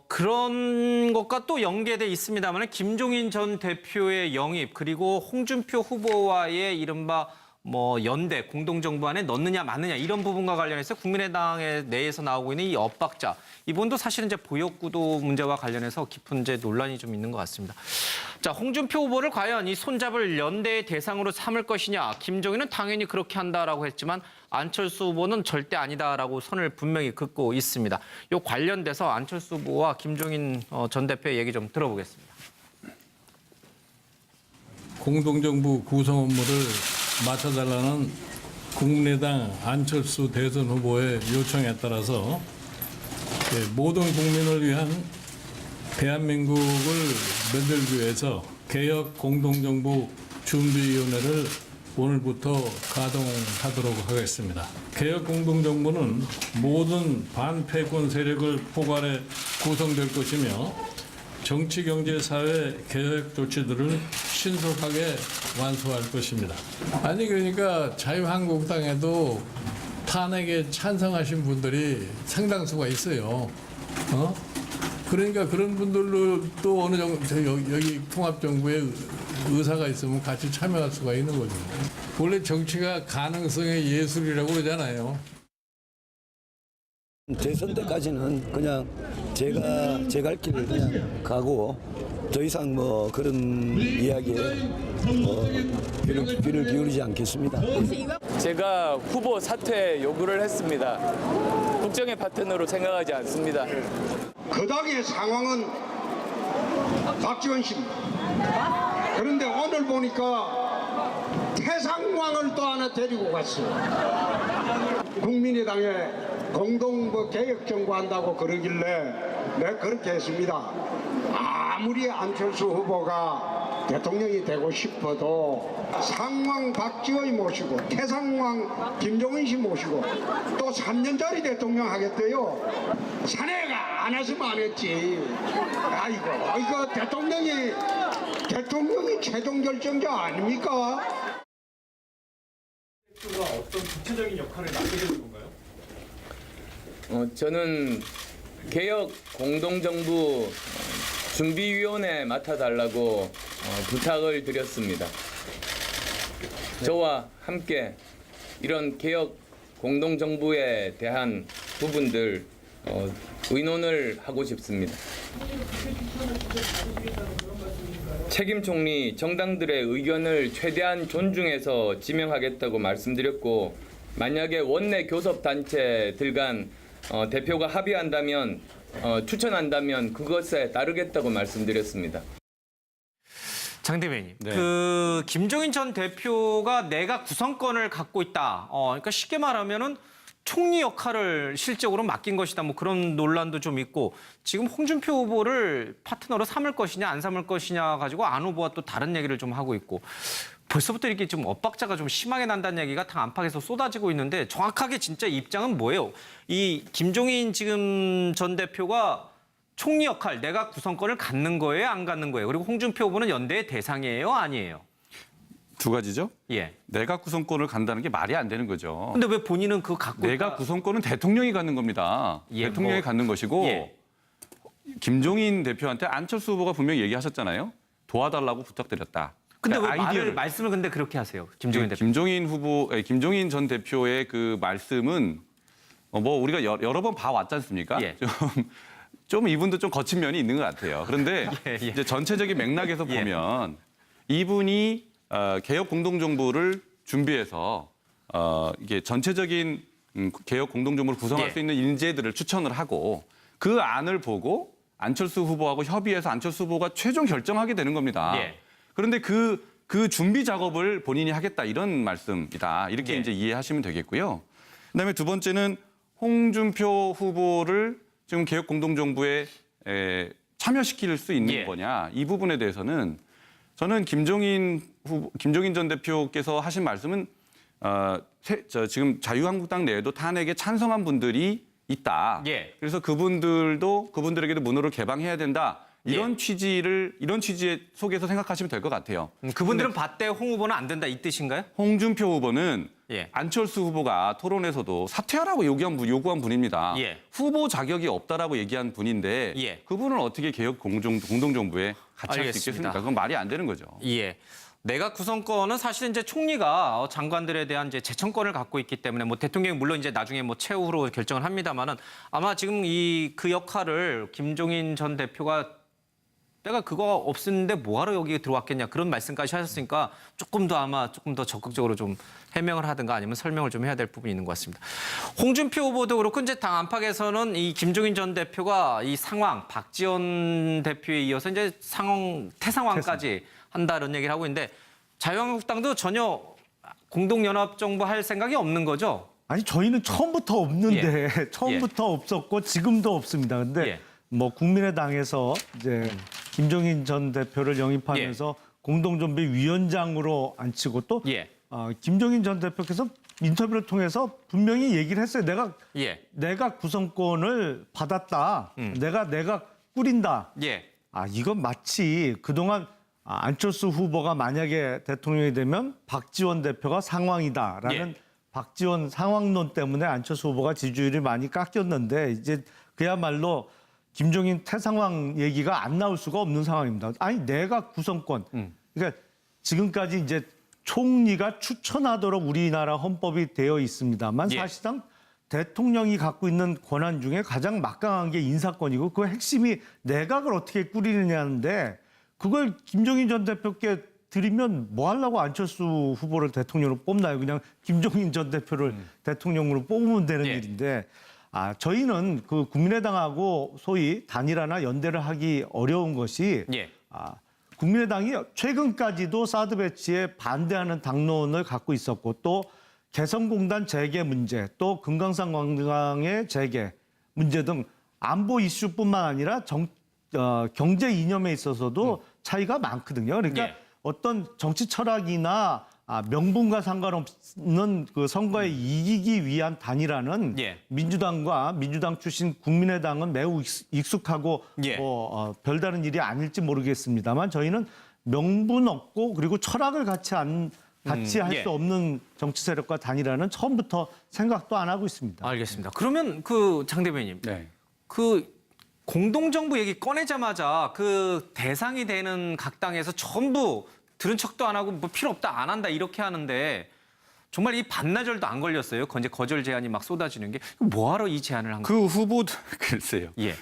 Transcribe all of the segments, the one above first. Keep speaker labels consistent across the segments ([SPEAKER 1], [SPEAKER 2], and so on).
[SPEAKER 1] 그런 것과 또 연계돼 있습니다만 김종인 전 대표의 영입 그리고 홍준표 후보와의 이른바 연대 공동정부 안에 넣느냐 마느냐 이런 부분과 관련해서 국민의당에 내에서 나오고 있는 이 엇박자 이 부분도 사실은 이제 보역구도 문제와 관련해서 깊은 이제 논란이 좀 있는 것 같습니다. 자, 홍준표 후보를 과연 이 손잡을 연대의 대상으로 삼을 것이냐? 김종인은 당연히 그렇게 한다라고 했지만 안철수 후보는 절대 아니다라고 선을 분명히 긋고 있습니다. 이 관련돼서 안철수 후보와 김종인 전 대표의 얘기 좀 들어보겠습니다.
[SPEAKER 2] 공동정부 구성 업무를 맡아달라는 국민의당 안철수 대선 후보의 요청에 따라서 모든 국민을 위한 대한민국을 만들기 위해서 개혁 공동정부 준비위원회를 오늘부터 가동하도록 하겠습니다. 개혁 공동정부는 모든 반패권 세력을 포괄해 구성될 것이며 정치, 경제, 사회 개혁 조치들을 신속하게 완수할 것입니다. 아니 그러니까 자유한국당에도 탄핵에 찬성하신 분들이 상당수가 있어요. 그러니까 그런 분들도 또 어느 정도 여기 통합정부에 의사가 있으면 같이 참여할 수가 있는 거죠. 원래 정치가 가능성의 예술이라고 그러잖아요.
[SPEAKER 3] 대선 때까지는 그냥 제 갈 길을 그냥 가고 더 이상 그런 이야기에 귀를 기울이지 않겠습니다.
[SPEAKER 4] 제가 후보 사퇴 요구를 했습니다. 국정의 파트너로 생각하지 않습니다.
[SPEAKER 5] 그 당의 상황은 박지원 씨입니다. 그런데 오늘 보니까 태상왕을 또 하나 데리고 갔어요. 국민의당에 공동 개혁 정부한다고 그러길래 내가 그렇게 했습니다. 아무리 안철수 후보가 대통령이 되고 싶어도 상왕 박지원 모시고 태상왕 김종인 씨 모시고 또 3년짜리 대통령 하겠대요. 자네가 안 했으면 안 했지. 아이고 이거 대통령이 최종 결정자 아닙니까?
[SPEAKER 6] 가 어떤 구체적인 역할을 맡게 되는 건가요?
[SPEAKER 4] 저는 개혁 공동정부 준비위원회 맡아달라고 부탁을 드렸습니다. 저와 함께 이런 개혁 공동정부에 대한 부분들 의논을 하고 싶습니다. 책임 총리 정당들의 의견을 최대한 존중해서 지명하겠다고 말씀드렸고 만약에 원내 교섭단체들 간 대표가 합의한다면 추천한다면 그것에 따르겠다고 말씀드렸습니다.
[SPEAKER 1] 장 대변인,
[SPEAKER 2] 네.
[SPEAKER 1] 김종인 전 대표가 내각 구성권을 갖고 있다. 그러니까 쉽게 말하면은 총리 역할을 실적으로 맡긴 것이다. 그런 논란도 좀 있고 지금 홍준표 후보를 파트너로 삼을 것이냐 안 삼을 것이냐 가지고 안 후보와 또 다른 얘기를 좀 하고 있고 벌써부터 이렇게 좀 엇박자가 좀 심하게 난다는 얘기가 당 안팎에서 쏟아지고 있는데 정확하게 진짜 입장은 뭐예요? 이 김종인 지금 전 대표가 총리 역할, 내각 구성권을 갖는 거예요, 안 갖는 거예요? 그리고 홍준표 후보는 연대의 대상이에요, 아니에요?
[SPEAKER 7] 두 가지죠.
[SPEAKER 1] 예.
[SPEAKER 7] 내각 구성권을 간다는 게 말이 안 되는 거죠.
[SPEAKER 1] 근데 왜 본인은 그거 갖고
[SPEAKER 7] 내각 구성권은 대통령이 갖는 겁니다.
[SPEAKER 1] 예,
[SPEAKER 7] 대통령이 갖는 것이고
[SPEAKER 1] 예.
[SPEAKER 7] 김종인 대표한테 안철수 후보가 분명히 얘기하셨잖아요. 도와달라고 부탁드렸다.
[SPEAKER 1] 근데 왜
[SPEAKER 7] 아이디어를
[SPEAKER 1] 말씀을 근데 그렇게 하세요, 김종인 대표?
[SPEAKER 7] 김종인 전 대표의 그 말씀은 우리가 여러 번 봐왔지 않습니까?
[SPEAKER 1] 예.
[SPEAKER 7] 좀 이분도 좀 거친 면이 있는 것 같아요. 그런데
[SPEAKER 1] 예.
[SPEAKER 7] 이제 전체적인 맥락에서
[SPEAKER 1] 예.
[SPEAKER 7] 보면 이분이 개혁 공동정부를 준비해서 이게 전체적인 개혁 공동정부를 구성할
[SPEAKER 1] 예.
[SPEAKER 7] 수 있는 인재들을 추천을 하고 그 안을 보고 안철수 후보하고 협의해서 안철수 후보가 최종 결정하게 되는 겁니다.
[SPEAKER 1] 예.
[SPEAKER 7] 그런데 그 준비 작업을 본인이 하겠다 이런 말씀이다. 이렇게
[SPEAKER 1] 예.
[SPEAKER 7] 이제 이해하시면 되겠고요. 그다음에 두 번째는 홍준표 후보를 지금 개혁 공동정부에 참여시킬 수 있는
[SPEAKER 1] 예.
[SPEAKER 7] 거냐 이 부분에 대해서는 저는 김종인 전 대표께서 하신 말씀은 지금 자유한국당 내에도 탄핵에 찬성한 분들이 있다.
[SPEAKER 1] 예.
[SPEAKER 7] 그래서 그분들에게도 문호를 개방해야 된다. 이런 취지의 속에서 생각하시면 될 것 같아요.
[SPEAKER 1] 그분들은 밭대 홍 후보는 안 된다 이 뜻인가요?
[SPEAKER 7] 홍준표 후보는
[SPEAKER 1] 예.
[SPEAKER 7] 안철수 후보가 토론에서도 사퇴하라고 요구한 분입니다.
[SPEAKER 1] 예.
[SPEAKER 7] 후보 자격이 없다라고 얘기한 분인데
[SPEAKER 1] 예.
[SPEAKER 7] 그분은 어떻게 개혁 공동정부에 같이 할 수
[SPEAKER 1] 알겠습니다.
[SPEAKER 7] 있겠습니까? 그건 말이 안 되는 거죠.
[SPEAKER 1] 예. 내각 구성권은 사실은 이제 총리가 장관들에 대한 이제 제청권을 갖고 있기 때문에 뭐 대통령이 물론 이제 나중에 뭐 최후로 결정을 합니다만은 아마 지금 그 역할을 김종인 전 대표가 내가 그거 없었는데 뭐하러 여기 들어왔겠냐 그런 말씀까지 하셨으니까 조금 더 적극적으로 좀 해명을 하든가 아니면 설명을 좀 해야 될 부분이 있는 것 같습니다. 홍준표 후보도 그렇고 이제 당 안팎에서는 이 김종인 전 대표가 이 상황 박지원 대표에 이어서 이제 태상황까지 한다는 얘기를 하고 있는데 자유한국당도 전혀 공동연합정부 할 생각이 없는 거죠?
[SPEAKER 8] 아니 저희는 처음부터 없는데 처음부터 없었고 지금도 없습니다. 근데
[SPEAKER 1] 예.
[SPEAKER 8] 뭐 국민의당에서 이제 김종인 전 대표를 영입하면서 공동정비위원장으로 앉히고 또
[SPEAKER 1] 예.
[SPEAKER 8] 김종인 전 대표께서 인터뷰를 통해서 분명히 얘기를 했어요. 내가 구성권을 받았다. 내가 꾸린다.
[SPEAKER 1] 예.
[SPEAKER 8] 이건 마치 그동안 안철수 후보가 만약에 대통령이 되면 박지원 대표가 상황이다라는
[SPEAKER 1] 예.
[SPEAKER 8] 박지원 상황론 때문에 안철수 후보가 지지율이 많이 깎였는데 이제 그야말로 김종인 태상황 얘기가 안 나올 수가 없는 상황입니다. 아니 내각 구성권. 그러니까 지금까지 이제 총리가 추천하도록 우리나라 헌법이 되어 있습니다만
[SPEAKER 1] 예.
[SPEAKER 8] 사실상 대통령이 갖고 있는 권한 중에 가장 막강한 게 인사권이고 그 핵심이 내각을 어떻게 꾸리느냐인데 그걸 김종인 전 대표께 드리면 뭐 하려고 안철수 후보를 대통령으로 뽑나요? 그냥 김종인 전 대표를 대통령으로 뽑으면 되는
[SPEAKER 1] 예.
[SPEAKER 8] 일인데 저희는 그 국민의당하고 소위 단일화나 연대를 하기 어려운 것이
[SPEAKER 1] 예.
[SPEAKER 8] 국민의당이 최근까지도 사드 배치에 반대하는 당론을 갖고 있었고 또 개성공단 재개 문제 또 금강산 관광의 재개 문제 등 안보 이슈뿐만 아니라 경제 이념에 있어서도 차이가 많거든요. 그러니까
[SPEAKER 1] 예.
[SPEAKER 8] 어떤 정치 철학이나 명분과 상관없는 그 선거에 이기기 위한 단일화는
[SPEAKER 1] 예.
[SPEAKER 8] 민주당과 민주당 출신 국민의당은 매우 익숙하고
[SPEAKER 1] 예.
[SPEAKER 8] 별다른 일이 아닐지 모르겠습니다만 저희는 명분 없고 그리고 철학을 같이 할
[SPEAKER 1] 예.
[SPEAKER 8] 수 없는 정치 세력과 단일화는 처음부터 생각도 안 하고 있습니다.
[SPEAKER 1] 알겠습니다. 그러면 그 장 대변인,
[SPEAKER 7] 네.
[SPEAKER 1] 그 공동정부 얘기 꺼내자마자 그 대상이 되는 각 당에서 전부 들은 척도 안 하고 뭐 필요 없다 안 한다 이렇게 하는데 정말 이 반나절도 안 걸렸어요. 이제 거절 제안이 막 쏟아지는 게 뭐하러 이 제안을 한 거예요?
[SPEAKER 7] 그 후보들 글쎄요.
[SPEAKER 1] 예.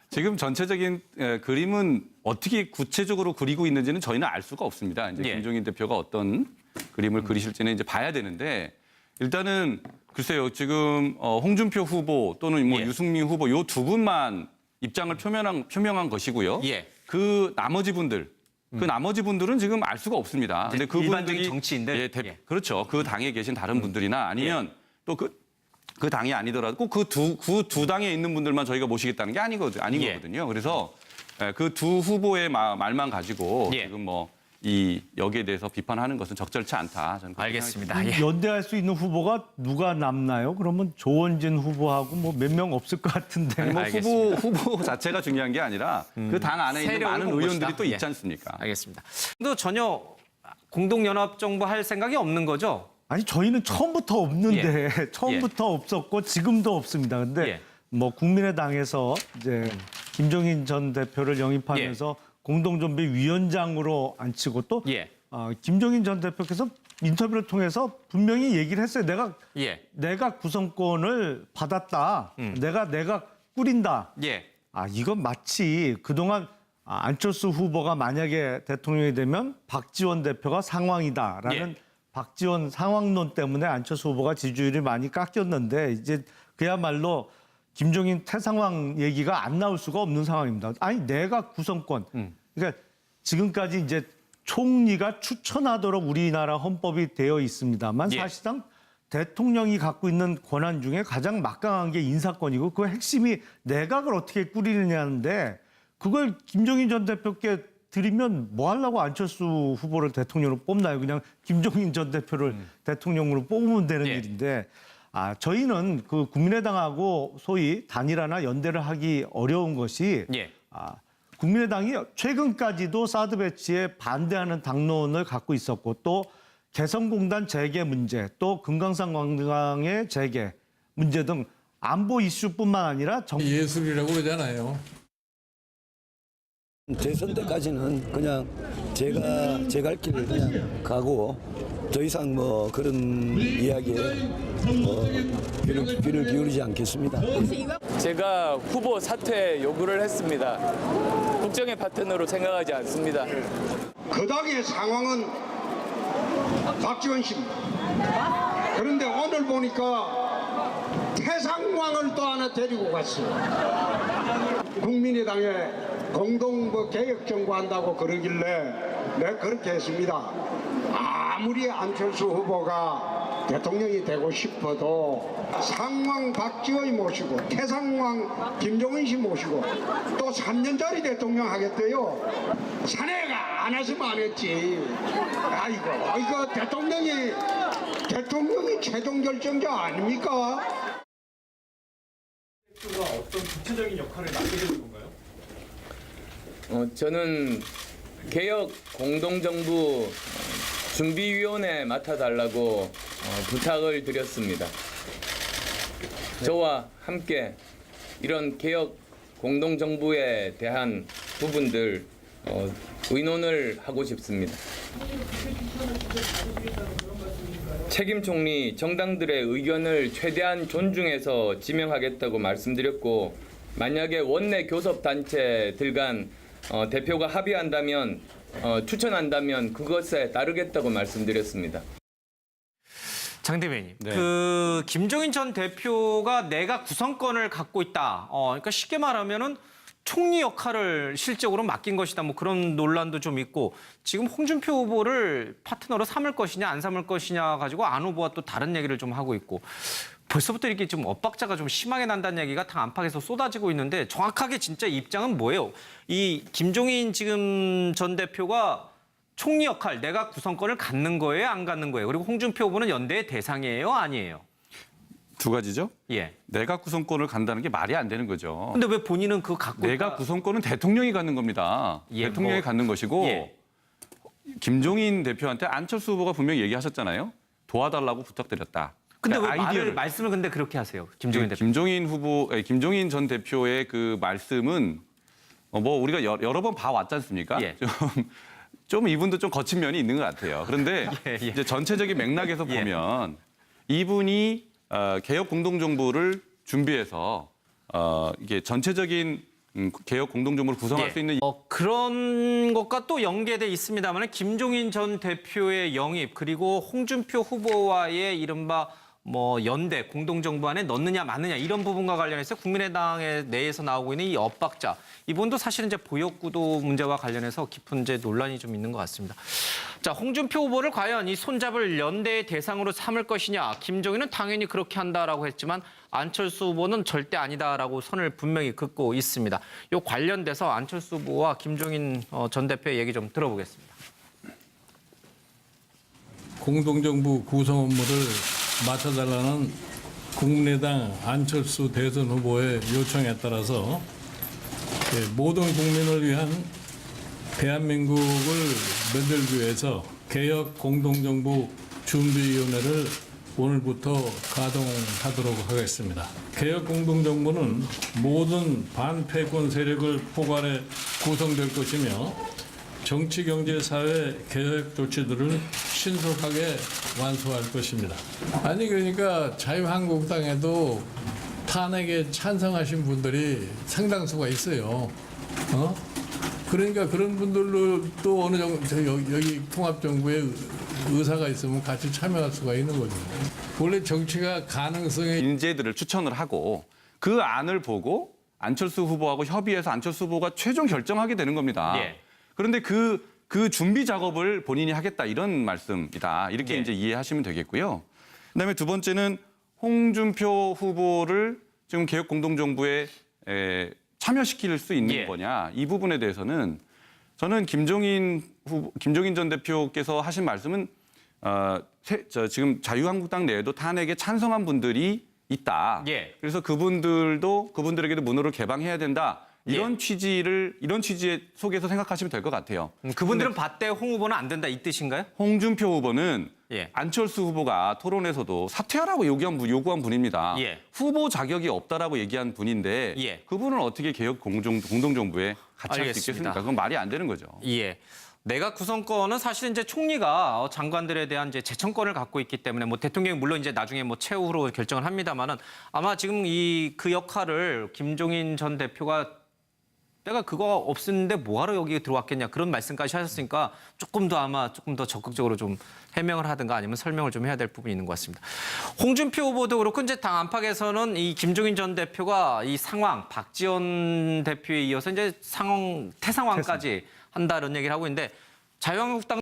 [SPEAKER 7] 지금 전체적인 그림은 어떻게 구체적으로 그리고 있는지는 저희는 알 수가 없습니다. 이제
[SPEAKER 1] 예.
[SPEAKER 7] 김종인 대표가 어떤 그림을 그리실지는 이제 봐야 되는데 일단은 글쎄요. 지금 홍준표 후보 또는 뭐
[SPEAKER 1] 예.
[SPEAKER 7] 유승민 후보 요 두 분만 입장을 표명한 것이고요.
[SPEAKER 1] 예.
[SPEAKER 7] 그 나머지 분들은 지금 알 수가 없습니다. 근데
[SPEAKER 1] 일반적인 정치인들? 예.
[SPEAKER 7] 그렇죠. 그 당에 계신 다른 분들이나 아니면 또 그 당이 아니더라도 꼭 그 두 당에 있는 분들만 저희가 모시겠다는 게 아닌
[SPEAKER 1] 예.
[SPEAKER 7] 거거든요. 그래서 그 두 후보의 말만 가지고
[SPEAKER 1] 예.
[SPEAKER 7] 지금 여기에 대해서 비판하는 것은 적절치 않다. 저는 그렇게
[SPEAKER 1] 알겠습니다. 예.
[SPEAKER 8] 연대할 수 있는 후보가 누가 남나요? 그러면 조원진 후보하고 뭐 몇 명 없을 것 같은데.
[SPEAKER 7] 아니,
[SPEAKER 1] 알겠습니다.
[SPEAKER 7] 후보 자체가 중요한 게 아니라 그 당 안에 있는
[SPEAKER 1] 세력을
[SPEAKER 7] 많은
[SPEAKER 1] 본
[SPEAKER 7] 의원들이
[SPEAKER 1] 것이다.
[SPEAKER 7] 또
[SPEAKER 1] 예.
[SPEAKER 7] 있지 않습니까?
[SPEAKER 1] 알겠습니다. 또 전혀 공동연합정부 할 생각이 없는 거죠?
[SPEAKER 8] 아니 저희는 처음부터 없는데 처음부터 없었고 지금도 없습니다. 근데
[SPEAKER 1] 예.
[SPEAKER 8] 뭐 국민의당에서 이제 김종인 전 대표를 영입하면서 공동정비위원장으로 앉히고 또
[SPEAKER 1] 예.
[SPEAKER 8] 김종인 전 대표께서 인터뷰를 통해서 분명히 얘기를 했어요. 내가 구성권을 받았다. 내가 꾸린다.
[SPEAKER 1] 예.
[SPEAKER 8] 이건 마치 그동안 안철수 후보가 만약에 대통령이 되면 박지원 대표가 상황이다라는
[SPEAKER 1] 예.
[SPEAKER 8] 박지원 상황론 때문에 안철수 후보가 지지율이 많이 깎였는데 이제 그야말로 김종인 태상황 얘기가 안 나올 수가 없는 상황입니다. 아니 내각 구성권. 그러니까 지금까지 이제 총리가 추천하도록 우리나라 헌법이 되어 있습니다만
[SPEAKER 1] 예.
[SPEAKER 8] 사실상 대통령이 갖고 있는 권한 중에 가장 막강한 게 인사권이고 그 핵심이 내각을 어떻게 꾸리느냐인데 그걸 김종인 전 대표께 드리면 뭐 하려고 안철수 후보를 대통령으로 뽑나요? 그냥 김종인 전 대표를 대통령으로 뽑으면 되는
[SPEAKER 1] 예.
[SPEAKER 8] 일인데 저희는 그 국민의당하고 소위 단일화나 연대를 하기 어려운 것이
[SPEAKER 1] 예.
[SPEAKER 8] 국민의당이 최근까지도 사드 배치에 반대하는 당론을 갖고 있었고 또 개성공단 재개 문제, 또 금강산 관광의 재개 문제 등 안보 이슈뿐만 아니라
[SPEAKER 2] 예술이라고 그러잖아요.
[SPEAKER 3] 대선 때까지는 그냥 제가 제 갈 길을 그냥 가고 더 이상 뭐 그런 이야기에 귀를 기울이지 않겠습니다.
[SPEAKER 4] 제가 후보 사퇴 요구를 했습니다. 국정의 파트너로 생각하지 않습니다.
[SPEAKER 5] 그 당의 상황은 박지원 씨입니다. 그런데 오늘 보니까 태상왕을 또 하나 데리고 갔어요. 국민의당에 공동 개혁 정부한다고 그러길래 내가 그렇게 했습니다. 아무리 안철수 후보가 대통령이 되고 싶어도 상왕 박지원이 모시고 태상왕 김종인 씨 모시고 또 3년짜리 대통령 하겠대요. 사내가 안 했으면 안 했지. 아이고 이거 대통령이 최종 결정자 아닙니까?
[SPEAKER 6] 대표가 어떤 구체적인 역할을 맡게 되는 건가요?
[SPEAKER 4] 저는 개혁 공동정부 준비위원회 맡아달라고 부탁을 드렸습니다. 저와 함께 이런 개혁 공동정부에 대한 부분들 의논을 하고 싶습니다. 책임 총리 정당들의 의견을 최대한 존중해서 지명하겠다고 말씀드렸고, 만약에 원내 교섭단체들 간 대표가 합의한다면 추천한다면 그것에 따르겠다고 말씀드렸습니다.
[SPEAKER 1] 장 대변인,
[SPEAKER 7] 네.
[SPEAKER 1] 그 김종인 전 대표가 내가 구성권을 갖고 있다. 그러니까 쉽게 말하면은 총리 역할을 실적으로 맡긴 것이다. 뭐 그런 논란도 좀 있고, 지금 홍준표 후보를 파트너로 삼을 것이냐 안 삼을 것이냐 가지고 안 후보와 또 다른 얘기를 좀 하고 있고, 벌써부터 이렇게 좀 엇박자가 좀 심하게 난다는 얘기가 당 안팎에서 쏟아지고 있는데, 정확하게 진짜 입장은 뭐예요? 이 김종인 지금 전 대표가 총리 역할, 내각 구성권을 갖는 거예요, 안 갖는 거예요? 그리고 홍준표 후보는 연대의 대상이에요, 아니에요?
[SPEAKER 7] 두 가지죠.
[SPEAKER 1] 예.
[SPEAKER 7] 내각 구성권을 간다는 게 말이 안 되는 거죠.
[SPEAKER 1] 근데 왜 본인은 그거 갖고
[SPEAKER 7] 내각 구성권은 대통령이 갖는 겁니다.
[SPEAKER 1] 예,
[SPEAKER 7] 대통령이
[SPEAKER 1] 뭐,
[SPEAKER 7] 갖는 것이고
[SPEAKER 1] 예.
[SPEAKER 7] 김종인 대표한테 안철수 후보가 분명히 얘기하셨잖아요. 도와달라고 부탁드렸다.
[SPEAKER 1] 근데 왜
[SPEAKER 7] 아이디어를
[SPEAKER 1] 말씀을 근데 그렇게 하세요? 김종인 대표.
[SPEAKER 7] 김종인 전 대표의 그 말씀은 뭐 우리가 여러 번 봐왔지 않습니까?
[SPEAKER 1] 예.
[SPEAKER 7] 좀 이분도 좀 거친 면이 있는 것 같아요. 그런데
[SPEAKER 1] 예.
[SPEAKER 7] 이제 전체적인 맥락에서
[SPEAKER 1] 예.
[SPEAKER 7] 보면 이분이 개혁 공동정부를 준비해서 이게 전체적인 개혁 공동정부를 구성할
[SPEAKER 1] 예.
[SPEAKER 7] 수 있는
[SPEAKER 1] 그런 것과 또 연계돼 있습니다만, 김종인 전 대표의 영입 그리고 홍준표 후보와의 이른바 뭐 연대 공동정부 안에 넣느냐 마느냐 이런 부분과 관련해서 국민의당의 내에서 나오고 있는 이 엇박자, 이 부분도 사실은 이제 보역구도 문제와 관련해서 깊은 이제 논란이 좀 있는 것 같습니다. 자, 홍준표 후보를 과연 이 손잡을 연대의 대상으로 삼을 것이냐? 김종인은 당연히 그렇게 한다라고 했지만 안철수 후보는 절대 아니다라고 선을 분명히 긋고 있습니다. 이 관련돼서 안철수 후보와 김종인 전 대표의 얘기 좀 들어보겠습니다.
[SPEAKER 2] 공동정부 구성 업무를 맡아달라는 국민의당 안철수 대선 후보의 요청에 따라서 모든 국민을 위한 대한민국을 만들기 위해서 개혁 공동정부 준비위원회를 오늘부터 가동하도록 하겠습니다. 개혁 공동정부는 모든 반패권 세력을 포괄해 구성될 것이며 정치, 경제, 사회 개혁 조치들을 신속하게 완수할 것입니다. 아니 그러니까 자유한국당에도 탄핵에 찬성하신 분들이 상당수가 있어요. 그러니까 그런 분들도 또 어느 정도 여기 통합정부에 의사가 있으면 같이 참여할 수가 있는 거죠. 원래 정치가 가능성에
[SPEAKER 7] 인재들을 추천을 하고 그 안을 보고 안철수 후보하고 협의해서 안철수 후보가 최종 결정하게 되는 겁니다.
[SPEAKER 1] 예.
[SPEAKER 7] 그런데 그 준비 작업을 본인이 하겠다 이런 말씀이다. 이렇게
[SPEAKER 1] 예.
[SPEAKER 7] 이제 이해하시면 되겠고요. 그다음에 두 번째는 홍준표 후보를 지금 개혁 공동정부에 참여시킬 수 있는
[SPEAKER 1] 예.
[SPEAKER 7] 거냐 이 부분에 대해서는 저는 김종인 전 대표께서 하신 말씀은 지금 자유한국당 내에도 탄핵에 찬성한 분들이 있다.
[SPEAKER 1] 예.
[SPEAKER 7] 그래서 그분들에게도 문호를 개방해야 된다. 이런 취지의 속에서 생각하시면 될 것 같아요.
[SPEAKER 1] 그분들은 봤대 홍 후보는 안 된다 이 뜻인가요?
[SPEAKER 7] 홍준표 후보는
[SPEAKER 1] 예.
[SPEAKER 7] 안철수 후보가 토론에서도 사퇴하라고 요구한 분입니다.
[SPEAKER 1] 예.
[SPEAKER 7] 후보 자격이 없다라고 얘기한 분인데
[SPEAKER 1] 예.
[SPEAKER 7] 그분은 어떻게 개혁 공동정부에 같이 할 수
[SPEAKER 1] 알겠습니다.
[SPEAKER 7] 있겠습니까? 그건 말이 안 되는 거죠.
[SPEAKER 1] 예. 내각 구성권은 사실 이제 총리가 장관들에 대한 이제 제청권을 갖고 있기 때문에 뭐 대통령이 물론 이제 나중에 뭐 최후로 결정을 합니다만은 아마 지금 그 역할을 김종인 전 대표가 내가 그거 없었는데 뭐하러 여기 들어왔겠냐 그런 말씀까지 하셨으니까 조금 더 적극적으로 좀 해명을 하든가 아니면 설명을 좀 해야 될 부분이 있는 것 같습니다. 홍준표 후보도 그렇고 이제 당 안팎에서는 이 김종인 전 대표가 이 상황 박지원 대표에 이어서 이제 태상황까지 한다는 얘기를 하고 있는데 자유한국당